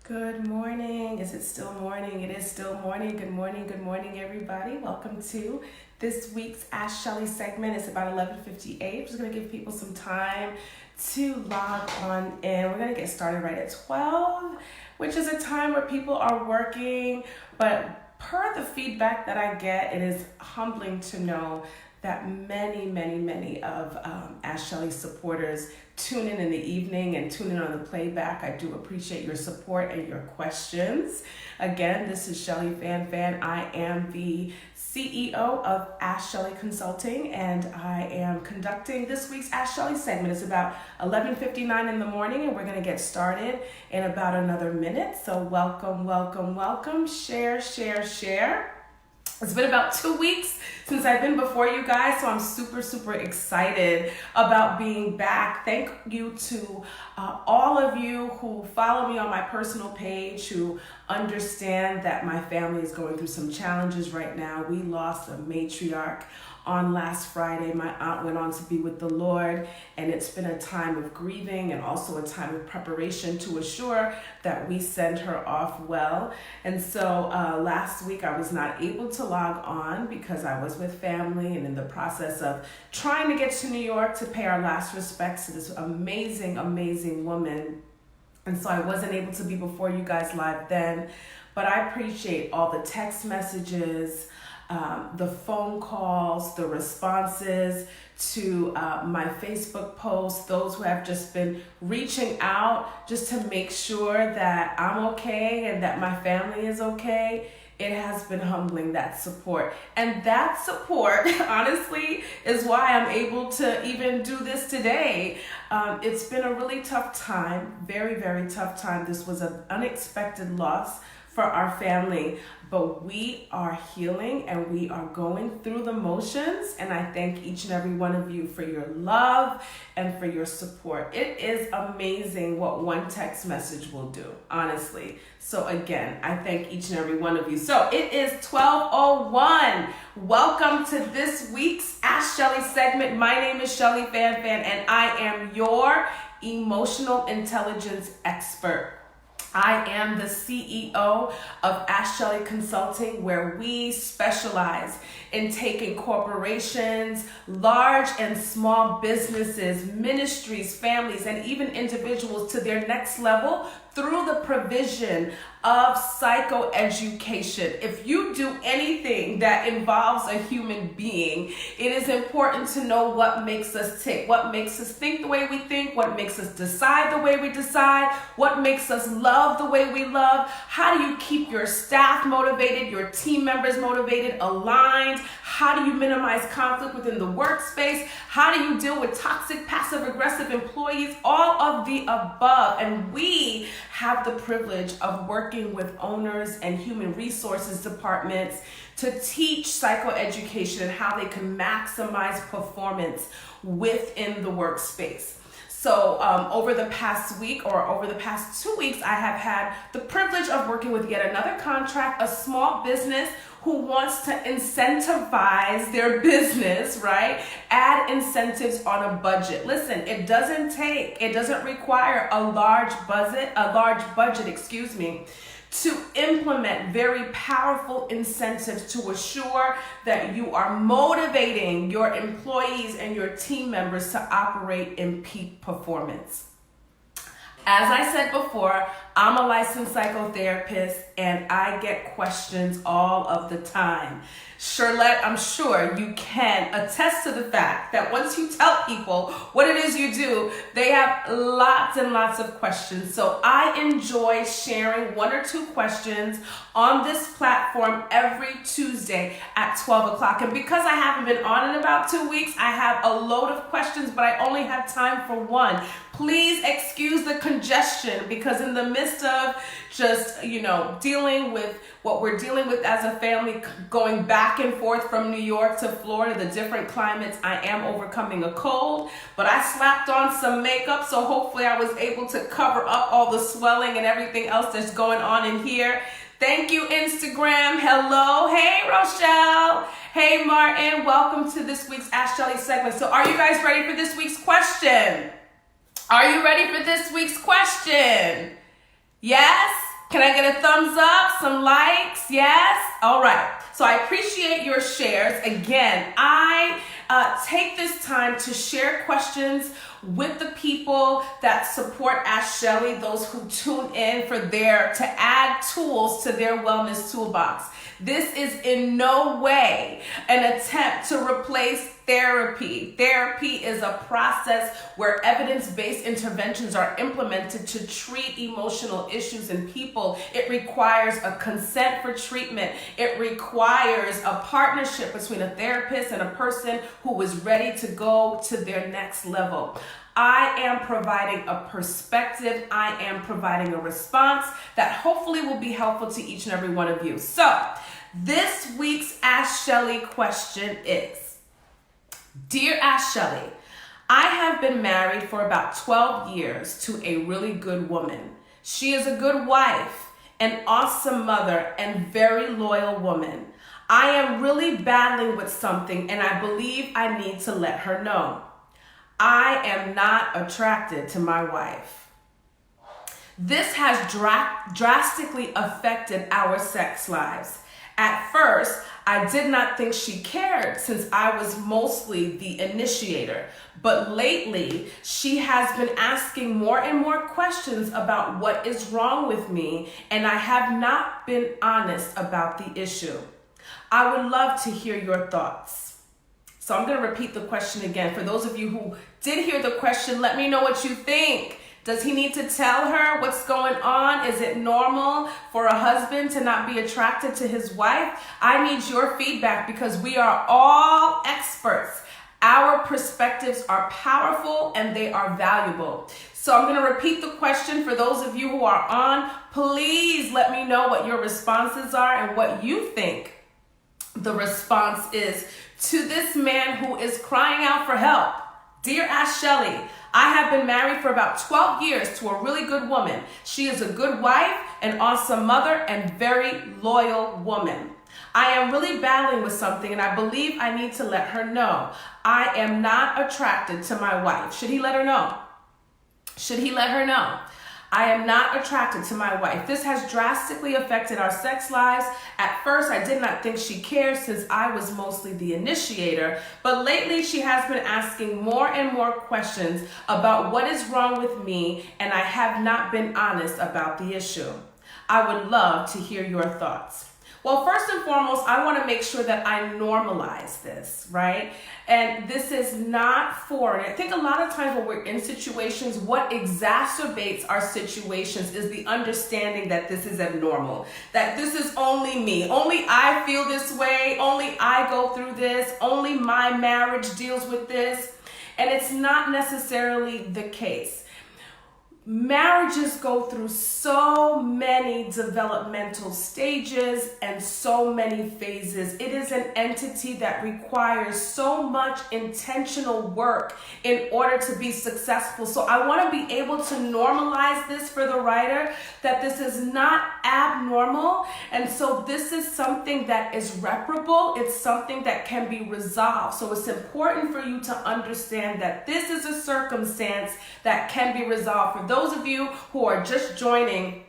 Good morning. Is it still morning? It is still morning. Good morning, everybody. Welcome to this week's Ask Shelly segment. It's about 11:58. I'm just going to give people some time to log on in. We're going to get started right at 12, which is a time where people are working. But per the feedback that I get, it is humbling to know that many of Ask Shelly supporters tune in the evening and tune in on the playback. I do appreciate your support and your questions. Again, this is Shelly Fan. I am the CEO of Ask Shelly Consulting, and I am conducting this week's Ask Shelly segment. It's about 11:59 in the morning, and we're going to get started in about another minute. So welcome. Share. It's been about 2 weeks since I've been before you guys, so I'm super excited about being back. Thank you to all of you who follow me on my personal page, who understand that my family is going through some challenges right now. We lost a matriarch on last Friday. My aunt went on to be with the Lord, and it's been a time of grieving and also a time of preparation to assure that we send her off well. And so last week I was not able to log on because I was with family and in the process of trying to get to New York to pay our last respects to this amazing woman. And so I wasn't able to be before you guys live then, but I appreciate all the text messages, the phone calls, the responses to my Facebook posts, those who have just been reaching out just to make sure that I'm okay and that my family is okay. It has been humbling, that support. And that support, honestly, is why I'm able to even do this today. It's been a really tough time, very tough time. This was an unexpected loss for our family, but we are healing and we are going through the motions, and I thank each and every one of you for your love and for your support. It is amazing what one text message will do, honestly. So again, I thank each and every one of you. So it is 12:01. Welcome to this week's Ask Shelly segment. My name is Shelly Fan, and I am your emotional intelligence expert. I am the CEO of Ask Shelly Consulting, where we specialize in taking corporations, large and small businesses, ministries, families, and even individuals to their next level through the provision of psychoeducation. If you do anything that involves a human being, it is important to know what makes us tick, what makes us think the way we think, what makes us decide the way we decide, what makes us love the way we love. How do you keep your staff motivated, your team members motivated, aligned? How do you minimize conflict within the workspace? How do you deal with toxic, passive-aggressive employees? All of the above. And we have the privilege of working with owners and human resources departments to teach psychoeducation and how they can maximize performance within the workspace. So over the past week or over the past 2 weeks, I have had the privilege of working with yet another contract, a small business who wants to incentivize their business, right? Add incentives on a budget. Listen, it doesn't require a large budget, to implement very powerful incentives to assure that you are motivating your employees and your team members to operate in peak performance. As I said before, I'm a licensed psychotherapist and I get questions all of the time. Charlotte, I'm sure you can attest to the fact that once you tell people what it is you do, they have lots and lots of questions. So I enjoy sharing 1 or 2 questions on this platform every Tuesday at 12 o'clock. And because I haven't been on in about 2 weeks, I have a load of questions, but I only have time for one. Please excuse the congestion because in the midst of just, dealing with what we're dealing with as a family, going back and forth from New York to Florida, the different climates, I am overcoming a cold, but I slapped on some makeup, so hopefully I was able to cover up all the swelling and everything else that's going on in here. Thank you, Instagram. Hello. Hey, Rochelle. Hey, Martin. Welcome to this week's Ask Shelly segment. So are you guys ready for this week's question? Are you ready for this week's question? Yes? Can I get a thumbs up, some likes? Yes? All right. So I appreciate your shares. Again, I take this time to share questions with the people that support Ask Shelly, those who tune in to add tools to their wellness toolbox. This is in no way an attempt to replace therapy. Therapy is a process where evidence-based interventions are implemented to treat emotional issues in people. It requires a consent for treatment. It requires a partnership between a therapist and a person who is ready to go to their next level. I am providing a perspective. I am providing a response that hopefully will be helpful to each and every one of you. So, this week's Ask Shelly question is, Dear Ask Shelly, I have been married for about 12 years to a really good woman. She is a good wife, an awesome mother, and very loyal woman. I am really battling with something and I believe I need to let her know. I am not attracted to my wife. This has drastically affected our sex lives. At first, I did not think she cared since I was mostly the initiator. But lately, she has been asking more and more questions about what is wrong with me, and I have not been honest about the issue. I would love to hear your thoughts. So I'm going to repeat the question again. For those of you who did hear the question, let me know what you think. Does he need to tell her what's going on? Is it normal for a husband to not be attracted to his wife? I need your feedback because we are all experts. Our perspectives are powerful and they are valuable. So I'm going to repeat the question for those of you who are on. Please let me know what your responses are and what you think the response is to this man who is crying out for help. Dear Ask Shelly, I have been married for about 12 years to a really good woman. She is a good wife, an awesome mother, and very loyal woman. I am really battling with something and I believe I need to let her know. I am not attracted to my wife. Should he let her know? Should he let her know? I am not attracted to my wife. This has drastically affected our sex lives. At first, I did not think she cared since I was mostly the initiator, but lately she has been asking more and more questions about what is wrong with me, and I have not been honest about the issue. I would love to hear your thoughts. Well, first and foremost, I want to make sure that I normalize this, right? And this is not foreign. I think a lot of times when we're in situations, what exacerbates our situations is the understanding that this is abnormal, that this is only me. Only I feel this way. Only I go through this. Only my marriage deals with this. And it's not necessarily the case. Marriages go through so many developmental stages and so many phases. It is an entity that requires so much intentional work in order to be successful. So I want to be able to normalize this for the writer, that this is not abnormal. And so this is something that is reparable. It's something that can be resolved. So it's important for you to understand that this is a circumstance that can be resolved. For those of you who are just joining,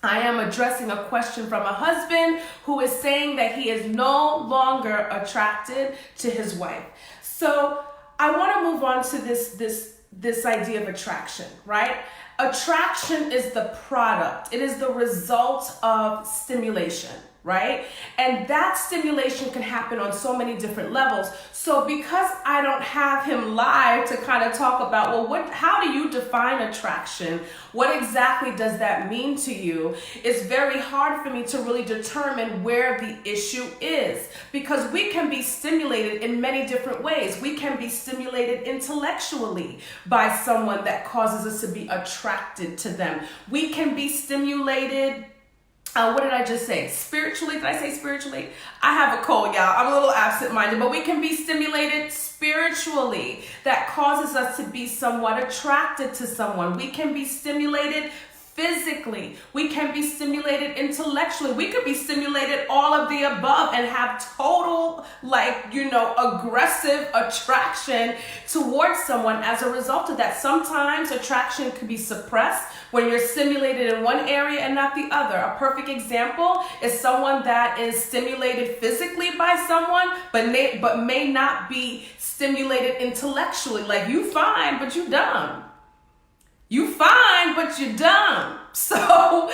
I am addressing a question from a husband who is saying that he is no longer attracted to his wife. So I want to move on to this idea of attraction, right? Attraction is the product. It is the result of stimulation, right? And that stimulation can happen on so many different levels. So because I don't have him live to kind of talk about, well, how do you define attraction? What exactly does that mean to you? It's very hard for me to really determine where the issue is, because we can be stimulated in many different ways. We can be stimulated intellectually by someone that causes us to be attracted to them. We can be stimulated what did I just say? Spiritually? Did I say spiritually? I have a cold, y'all. I'm a little absent-minded, but we can be stimulated spiritually. That causes us to be somewhat attracted to someone. We can be stimulated physically. We can be stimulated intellectually. We could be stimulated all of the above and have total, aggressive attraction towards someone as a result of that. Sometimes attraction can be suppressed when you're stimulated in one area and not the other. A perfect example is someone that is stimulated physically by someone, but may not be stimulated intellectually. Like, you fine, but you dumb. You fine, but you're dumb. So,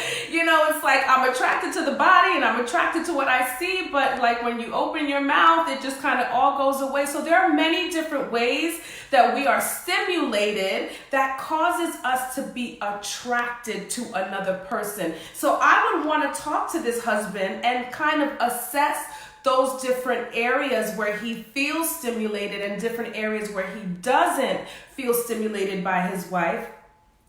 it's like I'm attracted to the body and I'm attracted to what I see, but like when you open your mouth, it just kind of all goes away. So there are many different ways that we are stimulated that causes us to be attracted to another person. So I would want to talk to this husband and kind of assess those different areas where he feels stimulated and different areas where he doesn't feel stimulated by his wife,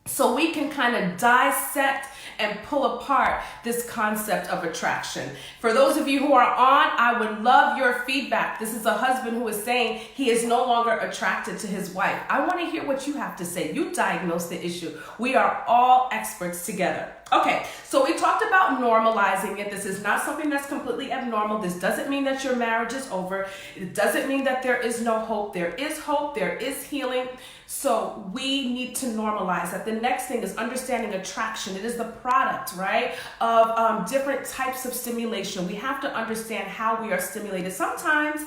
so we can kind of dissect and pull apart this concept of attraction. For those of you who are on, I would love your feedback. This is a husband who is saying he is no longer attracted to his wife. I want to hear what you have to say. You diagnose the issue. We are all experts together. Okay, so we talked about normalizing it. This is not something that's completely abnormal. This doesn't mean that your marriage is over. It doesn't mean that there is no hope. There is hope. There is healing. So we need to normalize that. The next thing is understanding attraction. It is the product, right, of different types of stimulation. We have to understand how we are stimulated. Sometimes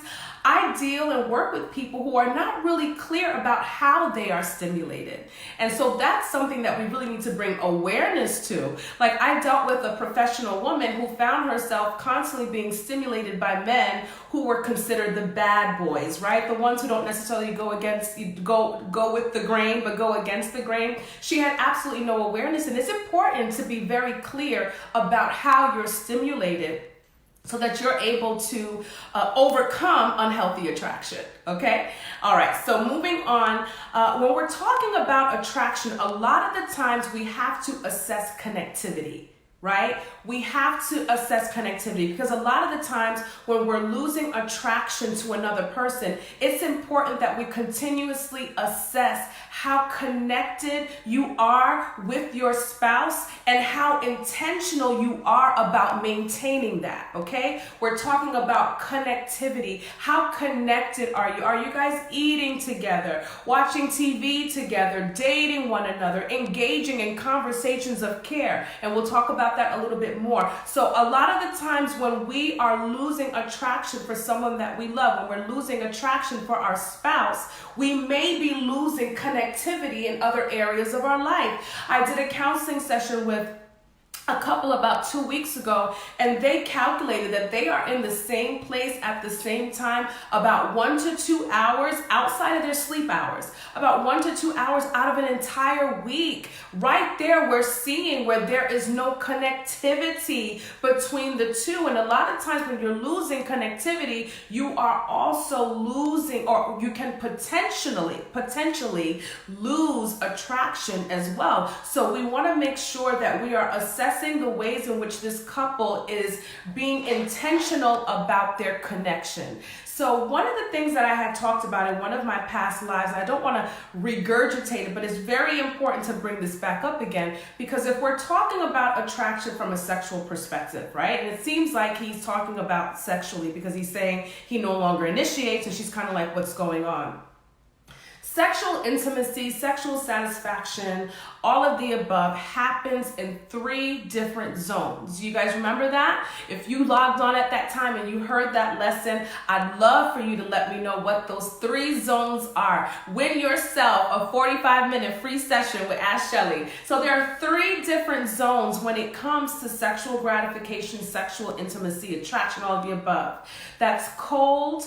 I deal and work with people who are not really clear about how they are stimulated. And so that's something that we really need to bring awareness to. Like, I dealt with a professional woman who found herself constantly being stimulated by men who were considered the bad boys, right? The ones who don't necessarily go with the grain, but go against the grain. She had absolutely no awareness. And it's important to be very clear about how you're stimulated, so that you're able to overcome unhealthy attraction, okay? All right, so moving on. When we're talking about attraction, a lot of the times we have to assess connectivity, right? We have to assess connectivity because a lot of the times when we're losing attraction to another person, it's important that we continuously assess how connected you are with your spouse and how intentional you are about maintaining that, okay? We're talking about connectivity. How connected are you? Are you guys eating together, watching TV together, dating one another, engaging in conversations of care? And we'll talk about that a little bit more. So a lot of the times when we are losing attraction for someone that we love, when we're losing attraction for our spouse, we may be losing connectivity in other areas of our life. I did a counseling session with a couple about 2 weeks ago, and they calculated that they are in the same place at the same time about 1 to 2 hours outside of their sleep hours, about 1 to 2 hours out of an entire week. Right there, we're seeing where there is no connectivity between the two. And a lot of times when you're losing connectivity, you are also losing, or you can potentially lose attraction as well. So we want to make sure that we are assessing the ways in which this couple is being intentional about their connection. So one of the things that I had talked about in one of my past lives, and I don't want to regurgitate it, but it's very important to bring this back up again, because if we're talking about attraction from a sexual perspective, right? And it seems like he's talking about sexually because he's saying he no longer initiates, and she's kind of like, what's going on? Sexual intimacy, sexual satisfaction, all of the above happens in 3 different zones. You guys remember that? If you logged on at that time and you heard that lesson, I'd love for you to let me know what those 3 zones are. Win yourself a 45-minute free session with Ask Shelly. So there are 3 different zones when it comes to sexual gratification, sexual intimacy, attraction, all of the above. That's cold,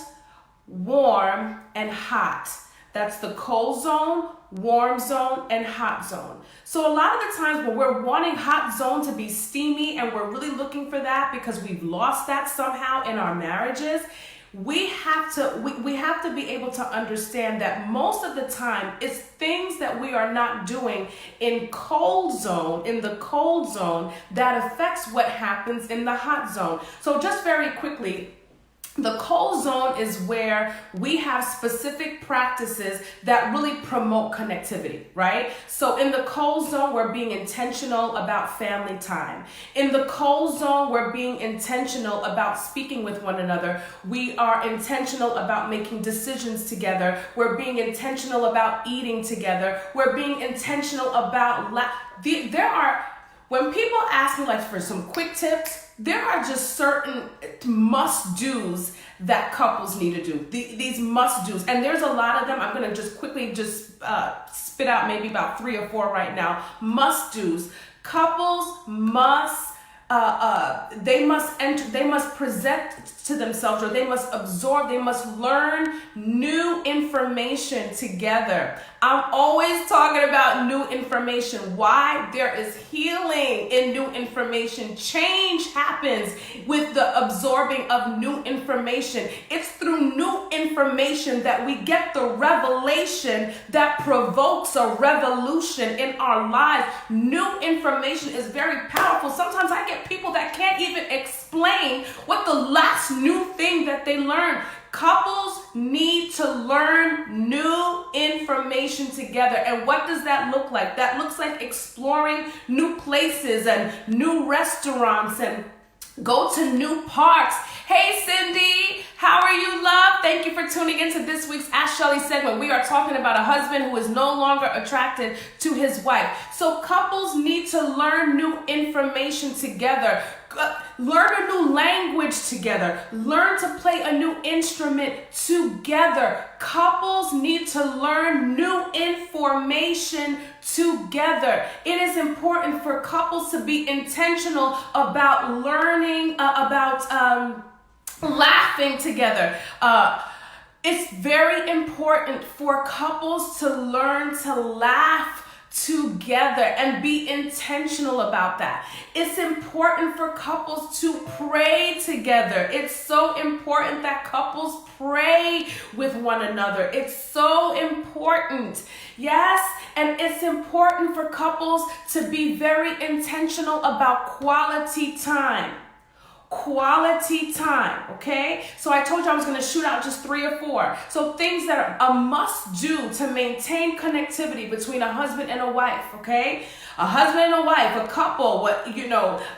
warm, and hot. That's the cold zone, warm zone, and hot zone. So a lot of the times when we're wanting hot zone to be steamy and we're really looking for that because we've lost that somehow in our marriages, we have to be able to understand that most of the time it's things that we are not doing in the cold zone that affects what happens in the hot zone. So just very quickly, The cold zone is where we have specific practices that really promote connectivity, right? So in the cold zone, we're being intentional about family time. In the cold zone, we're being intentional about speaking with one another. We are intentional about making decisions together. We're being intentional about eating together. We're being intentional about when people ask me like for some quick tips, there are just certain must-dos that couples need to do. These must-dos, and there's a lot of them. I'm going to just quickly spit out maybe about 3 or 4 right now. Must-dos. Couples must they must present to themselves, or they must absorb, they must learn new information together. I'm always talking about new information. Why? There is healing in new information. Change happens with the absorbing of new information. It's through new information that we get the revelation that provokes a revolution in our lives. New information is very powerful. Sometimes I get people that can't even explain what the last new thing that they learned. Couples need to learn new information together. And what does that look like? That looks like exploring new places and new restaurants and go to new parks. Hey, Cindy, how are you, love? Thank you for tuning into this week's Ask Shelly segment. We are talking about a husband who is no longer attracted to his wife. So couples need to learn new information together. Learn a new language together. Learn to play a new instrument together. Couples need to learn new information together. It is important for couples to be intentional about learning, laughing together. It's very important for couples to learn to laugh together and be intentional about that. It's important for couples to pray together. It's so important that couples pray with one another. It's so important. Yes, and it's important for couples to be very intentional about quality time. Quality time, okay? So I told you I was going to shoot out just 3 or 4. So things that are a must do to maintain connectivity between a husband and a wife, okay? A husband and a wife, a couple,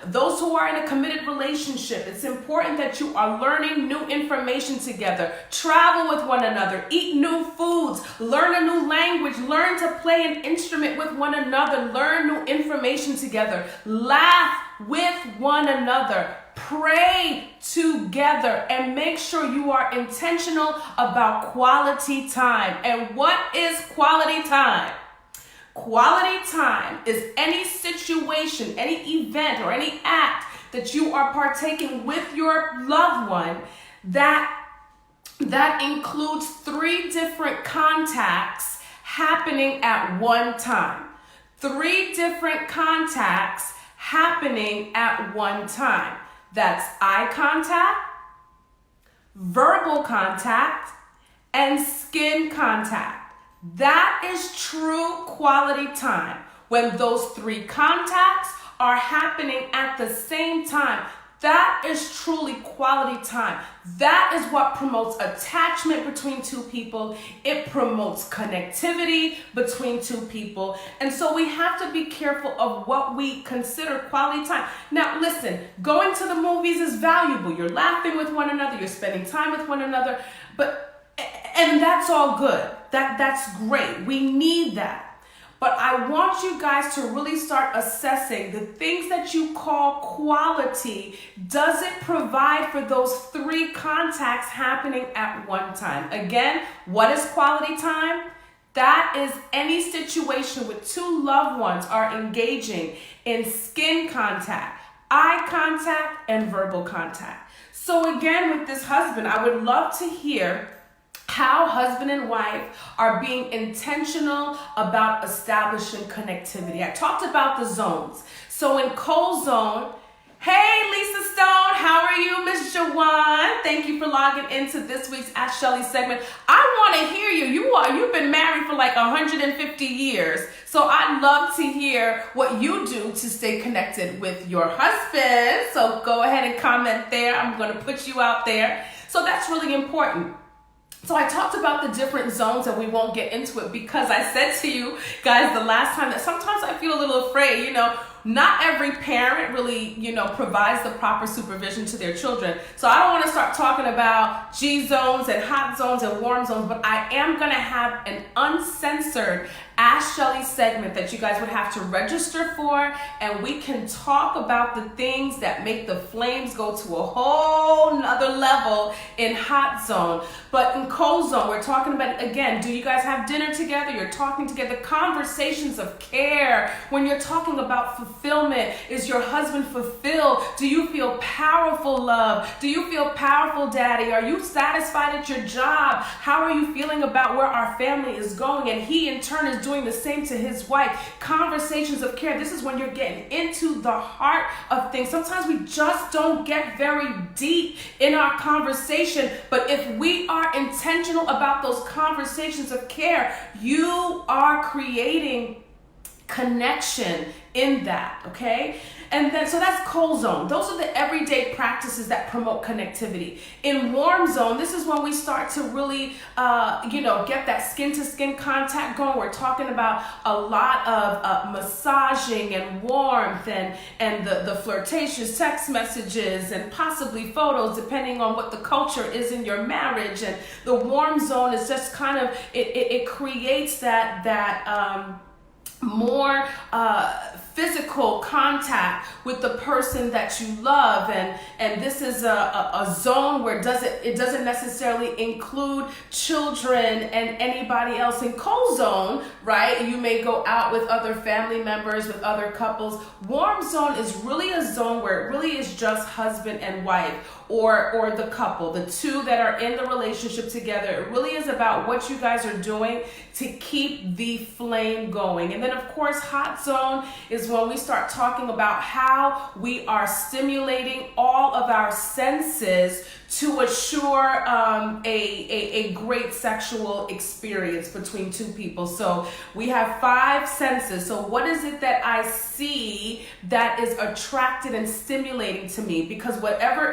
those who are in a committed relationship. It's important that you are learning new information together. Travel with one another, eat new foods, learn a new language, learn to play an instrument with one another, learn new information together, laugh with one another. Pray together and make sure you are intentional about quality time. And what is quality time? Quality time is any situation, any event, or any act that you are partaking with your loved one that includes 3 different contacts happening at one time. 3 different contacts happening at one time. That's eye contact, verbal contact, and skin contact. That is true quality time. When those 3 contacts are happening at the same time, that is truly quality time. That is what promotes attachment between 2 people. It promotes connectivity between 2 people. And so we have to be careful of what we consider quality time. Now, listen, going to the movies is valuable. You're laughing with one another. You're spending time with one another. And that's all good. That's great. We need that. But I want you guys to really start assessing the things that you call quality. Does it provide for those 3 contacts happening at one time? Again, what is quality time? That is any situation where 2 loved ones are engaging in skin contact, eye contact, and verbal contact. So again, with this husband, I would love to hear how husband and wife are being intentional about establishing connectivity. I talked about the zones. So in cold zone, hey Lisa Stone, how are you, Miss Jawan? Thank you for logging into this week's Ask Shelly segment. I want to hear you. You've been married for like 150 years. So I'd love to hear what you do to stay connected with your husband. So go ahead and comment there. I'm going to put you out there. So that's really important. So I talked about the different zones, and we won't get into it because I said to you guys the last time that sometimes I feel a little afraid, not every parent really, provides the proper supervision to their children. So I don't want to start talking about G zones and hot zones and warm zones, but I am going to have an uncensored Ask Shelly segment that you guys would have to register for, and we can talk about the things that make the flames go to a whole nother level in hot zone. But in cold zone, we're talking about, again, do you guys have dinner together? You're talking together, conversations of care. When you're talking about fulfillment, is your husband fulfilled? Do you feel powerful, love? Do you feel powerful, daddy? Are you satisfied at your job? How are you feeling about where our family is going? And he in turn is doing the same to his wife. Conversations of care. This is when you're getting into the heart of things. Sometimes we just don't get very deep in our conversation, but if we are intentional about those conversations of care, you are creating connection in that, okay? And then, so that's cold zone. Those are the everyday practices that promote connectivity. In warm zone, this is when we start to really, get that skin to skin contact going. We're talking about a lot of massaging and warmth and the flirtatious text messages and possibly photos, depending on what the culture is in your marriage. And the warm zone is just kind of, it creates that more physical contact with the person that you love, and this is a zone where it doesn't necessarily include children and anybody else. In cold zone, right, you may go out with other family members, with other couples. Warm zone is really a zone where it really is just husband and wife, or the couple, the two that are in the relationship together. It really is about what you guys are doing to keep the flame going. And then of course, hot zone is when we start talking about how we are stimulating all of our senses to assure a great sexual experience between two people. So we have 5 senses. So what is it that I see that is attracted and stimulating to me? Because whatever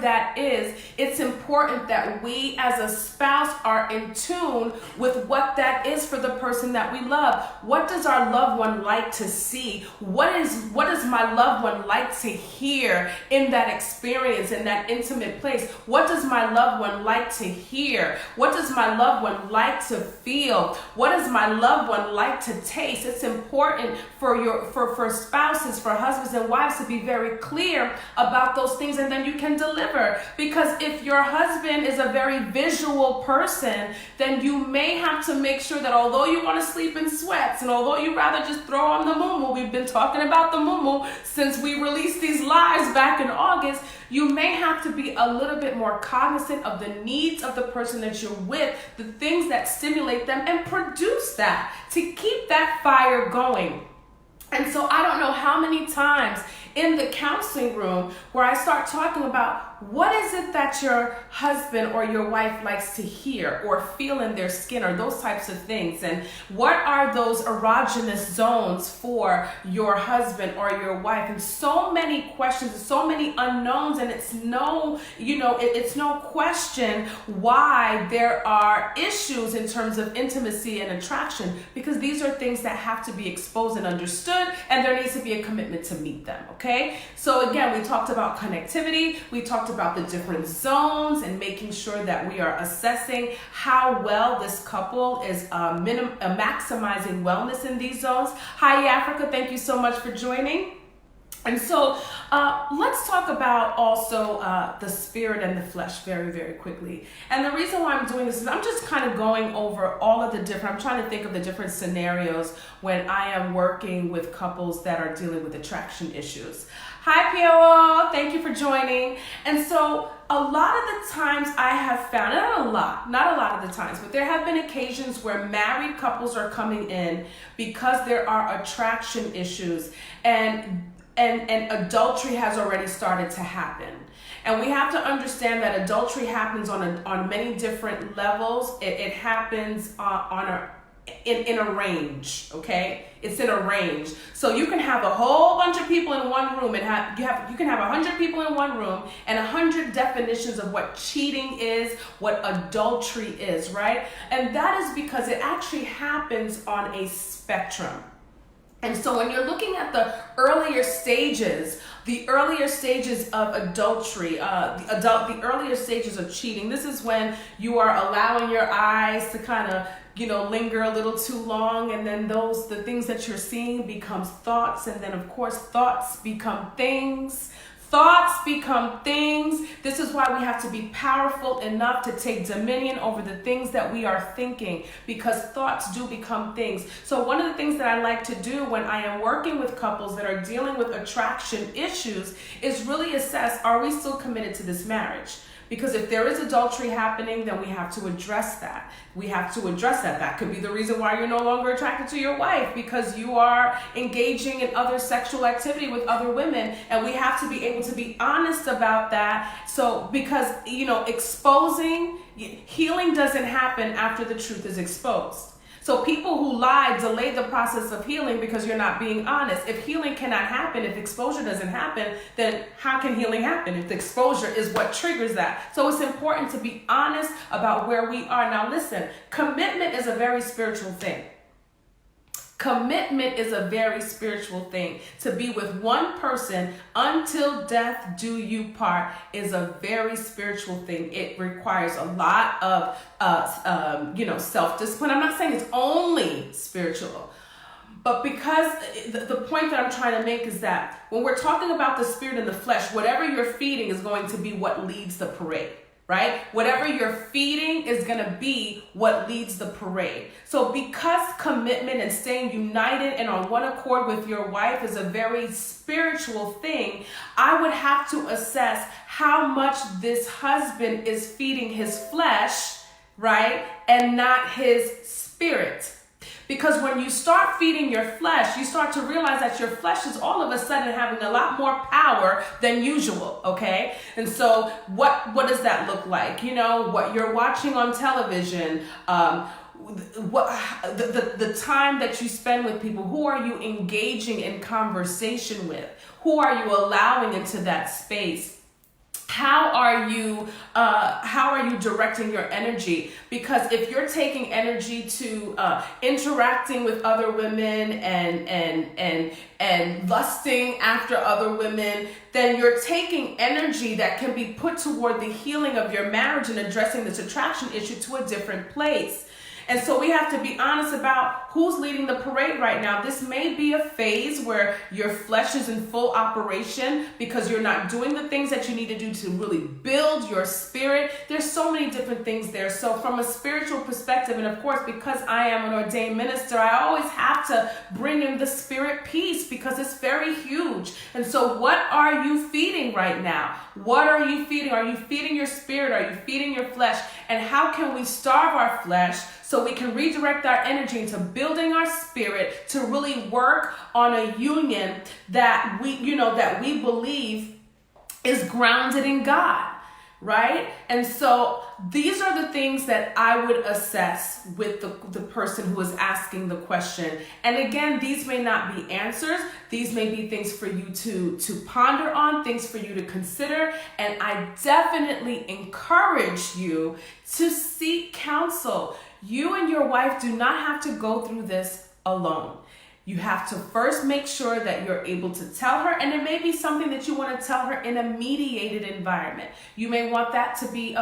that is, it's important that we as a spouse are in tune with what that is for the person that we love. What does our loved one like to see? What does my loved one like to hear in that experience, in that intimate place? What does my loved one like to hear? What does my loved one like to feel? What does my loved one like to taste? It's important for spouses, for husbands and wives, to be very clear about those things, and then you can deliver. Because if your husband is a very visual person, then you may have to make sure that although you want to sleep in sweats, and although you rather just throw on the Muumuu, we've been talking about the Muumuu since we released these lives back in August, you may have to be a little bit more cognizant of the needs of the person that you're with, the things that stimulate them, and produce that to keep that fire going. And so I don't know how many times in the counseling room where I start talking about what is it that your husband or your wife likes to hear or feel in their skin, or those types of things, and what are those erogenous zones for your husband or your wife, and so many questions, so many unknowns, and it's no question why there are issues in terms of intimacy and attraction, because these are things that have to be exposed and understood, and there needs to be a commitment to meet them, okay? So again, we talked about connectivity, we talked about the different zones, and making sure that we are assessing how well this couple is maximizing wellness in these zones. Hi Africa, thank you so much for joining. And so let's talk about also the spirit and the flesh very, very quickly. And the reason why I'm doing this is I'm just kind of going over all of the different, I'm trying to think of the different scenarios when I am working with couples that are dealing with attraction issues. Hi Piero, thank you for joining. And so a lot of the times I have found, not a lot of the times, but there have been occasions where married couples are coming in because there are attraction issues, and adultery has already started to happen. And we have to understand that adultery happens on many different levels. It happens on in a range, okay? It's in a range. So you can have a whole bunch of people in one room and you can have 100 people in one room and 100 definitions of what cheating is, what adultery is, right? And that is because it actually happens on a spectrum. And so when you're looking at the earlier stages of adultery, the earlier stages of cheating, this is when you are allowing your eyes to kind of, linger a little too long, and then the things that you're seeing becomes thoughts, and then of course thoughts become things. Thoughts become things. This is why we have to be powerful enough to take dominion over the things that we are thinking, because thoughts do become things. So one of the things that I like to do when I am working with couples that are dealing with attraction issues is really assess, are we still committed to this marriage? Because if there is adultery happening, then we have to address that. We have to address that. That could be the reason why you're no longer attracted to your wife, because you are engaging in other sexual activity with other women. And we have to be able to be honest about that. So, because, exposing, healing doesn't happen after the truth is exposed. So people who lie delay the process of healing because you're not being honest. If healing cannot happen, if exposure doesn't happen, then how can healing happen if the exposure is what triggers that? So it's important to be honest about where we are. Now listen, commitment is a very spiritual thing. Commitment is a very spiritual thing. To be with one person until death do you part is a very spiritual thing. It requires a lot of self-discipline. I'm not saying it's only spiritual, but because the point that I'm trying to make is that when we're talking about the spirit and the flesh, whatever you're feeding is going to be what leads the parade. Right? Whatever you're feeding is going to be what leads the parade. So because commitment and staying united and on one accord with your wife is a very spiritual thing, I would have to assess how much this husband is feeding his flesh, right? And not his spirit. Because when you start feeding your flesh, you start to realize that your flesh is all of a sudden having a lot more power than usual, okay? And so what does that look like? What you're watching on television, the time that you spend with people, who are you engaging in conversation with? Who are you allowing into that space? How are you directing your energy? Because if you're taking energy to interacting with other women and lusting after other women, then you're taking energy that can be put toward the healing of your marriage and addressing this attraction issue to a different place. And so we have to be honest about who's leading the parade right now. This may be a phase where your flesh is in full operation because you're not doing the things that you need to do to really build your spirit. There's so many different things there. So from a spiritual perspective, and of course, because I am an ordained minister, I always have to bring in the spirit piece because it's very huge. And so what are you feeding right now? What are you feeding? Are you feeding your spirit? Are you feeding your flesh? And how can we starve our flesh so we can redirect our energy into building our spirit to really work on a union that we believe is grounded in God, right? And so these are the things that I would assess with the person who is asking the question. And again, these may not be answers. These may be things for you to ponder on, things for you to consider. And I definitely encourage you to seek counsel. You and your wife do not have to go through this alone. You have to first make sure that you're able to tell her, and it may be something that you want to tell her in a mediated environment. You may want that to be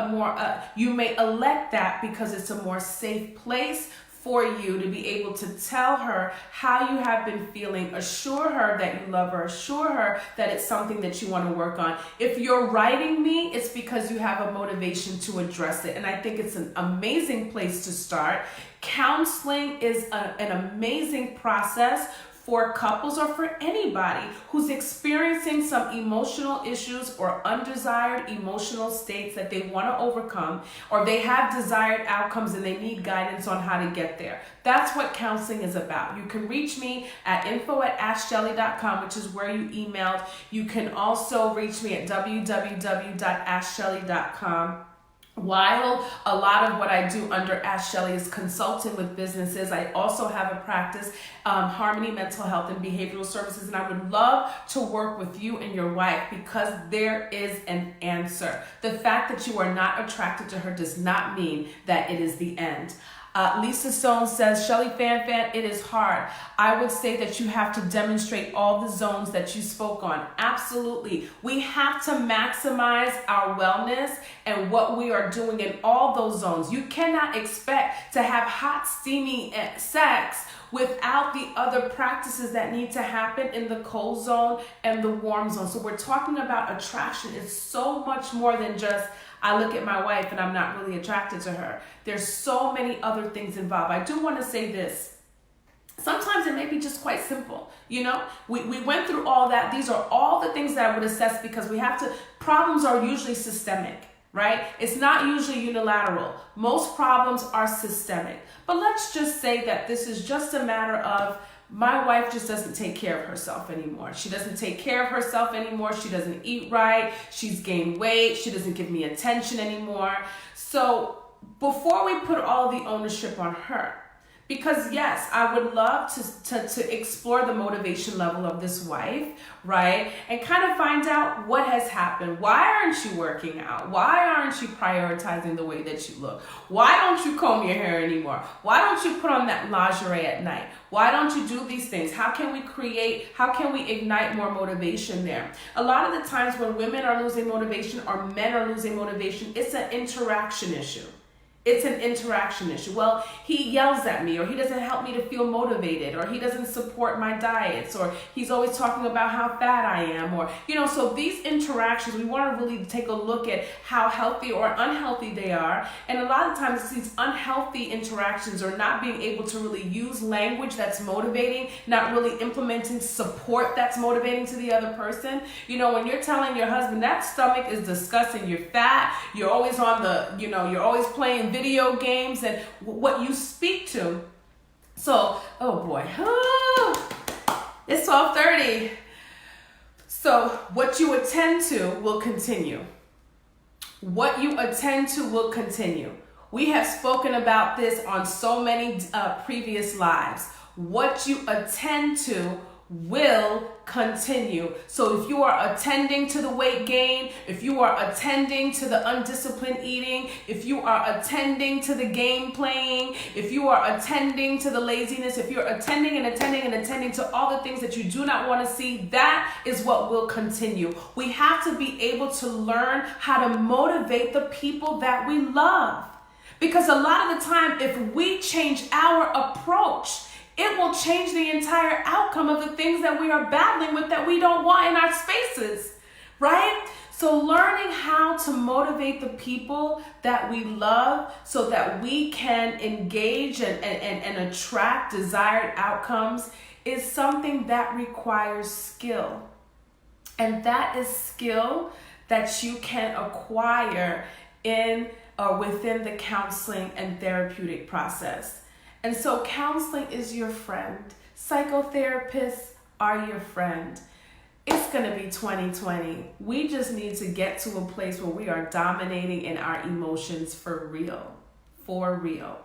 you may elect that because it's a more safe place for you to be able to tell her how you have been feeling, assure her that you love her, assure her that it's something that you want to work on. If you're writing me, it's because you have a motivation to address it. And I think it's an amazing place to start. Counseling is an amazing process for couples or for anybody who's experiencing some emotional issues or undesired emotional states that they want to overcome, or they have desired outcomes and they need guidance on how to get there. That's what counseling is about. You can reach me at info@ashshelly.com, which is where you emailed. You can also reach me at www.ashshelly.com. While a lot of what I do under Ask Shelly is consulting with businesses, I also have a practice, Harmony Mental Health and Behavioral Services, and I would love to work with you and your wife because there is an answer. The fact that you are not attracted to her does not mean that it is the end. Lisa Stone says, Shelly Fan, it is hard. I would say that you have to demonstrate all the zones that you spoke on. Absolutely. We have to maximize our wellness and what we are doing in all those zones. You cannot expect to have hot, steamy sex without the other practices that need to happen in the cold zone and the warm zone. So we're talking about attraction. It's so much more than just I look at my wife and I'm not really attracted to her. There's so many other things involved. I do want to say this. Sometimes it may be just quite simple. You know, we went through all that. These are all the things that I would assess because we have to, problems are usually systemic, right? It's not usually unilateral. Most problems are systemic. But let's just say that this is just a matter of my wife just doesn't take care of herself anymore. She doesn't take care of herself anymore. She doesn't eat right. She's gained weight. She doesn't give me attention anymore. So before we put all the ownership on her, because yes, I would love to explore the motivation level of this wife, right? And kind of find out what has happened. Why aren't you working out? Why aren't you prioritizing the way that you look? Why don't you comb your hair anymore? Why don't you put on that lingerie at night? Why don't you do these things? How can we ignite more motivation there? A lot of the times when women are losing motivation or men are losing motivation, it's an interaction issue. It's an interaction issue. Well, he yells at me, or he doesn't help me to feel motivated, or he doesn't support my diets, or he's always talking about how fat I am, or, so these interactions, we want to really take a look at how healthy or unhealthy they are. And a lot of times these unhealthy interactions are not being able to really use language that's motivating, not really implementing support that's motivating to the other person. When you're telling your husband that stomach is disgusting, you're fat, you're always on you're always playing video games, and what you speak to. So, oh boy, it's 12:30. So what you attend to will continue. What you attend to will continue. We have spoken about this on so many previous lives. What you attend to will continue. So if you are attending to the weight gain, if you are attending to the undisciplined eating, if you are attending to the game playing, if you are attending to the laziness, if you're attending to all the things that you do not want to see, that is what will continue. We have to be able to learn how to motivate the people that we love. Because a lot of the time, if we change our approach, it will change the entire outcome of the things that we are battling with that we don't want in our spaces, right? So learning how to motivate the people that we love so that we can engage and attract desired outcomes is something that requires skill. And that is skill that you can acquire in or within the counseling and therapeutic process. And so counseling is your friend. Psychotherapists are your friend. It's going to be 2020. We just need to get to a place where we are dominating in our emotions for real. For real.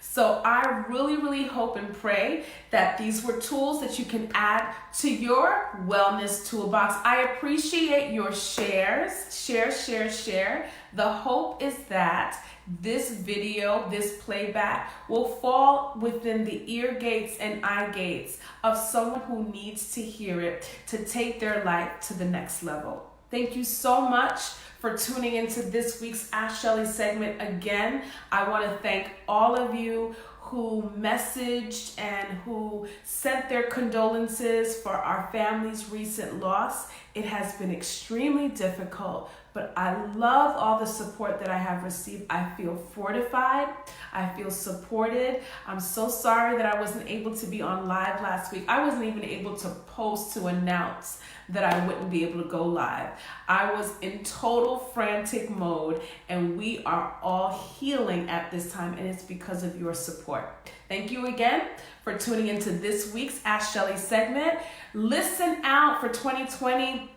So I really, really hope and pray that these were tools that you can add to your wellness toolbox. I appreciate your shares. Share. The hope is that this video, this playback will fall within the ear gates and eye gates of someone who needs to hear it to take their life to the next level. Thank you so much for tuning into this week's Ask Shelly segment. Again, I want to thank all of you who messaged and who sent their condolences for our family's recent loss. It has been extremely difficult, but I love all the support that I have received. I feel fortified. I feel supported. I'm so sorry that I wasn't able to be on live last week. I wasn't even able to post to announce that I wouldn't be able to go live. I was in total frantic mode, and we are all healing at this time, and it's because of your support. Thank you again for tuning into this week's Ask Shelly segment. Listen out for 2020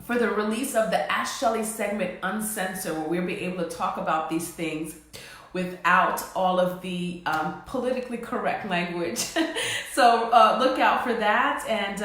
for the release of the Ask Shelly segment Uncensored, where we'll be able to talk about these things without all of the politically correct language. So look out for that, and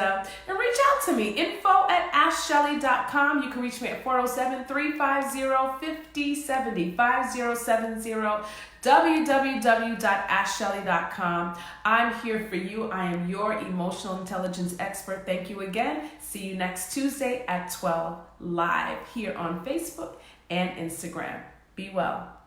reach out to me, info@askshelly.com. You can reach me at 407-350-5070, 5070, www.askshelly.com. I'm here for you. I am your emotional intelligence expert. Thank you again. See you next Tuesday at 12 live here on Facebook and Instagram. Be well.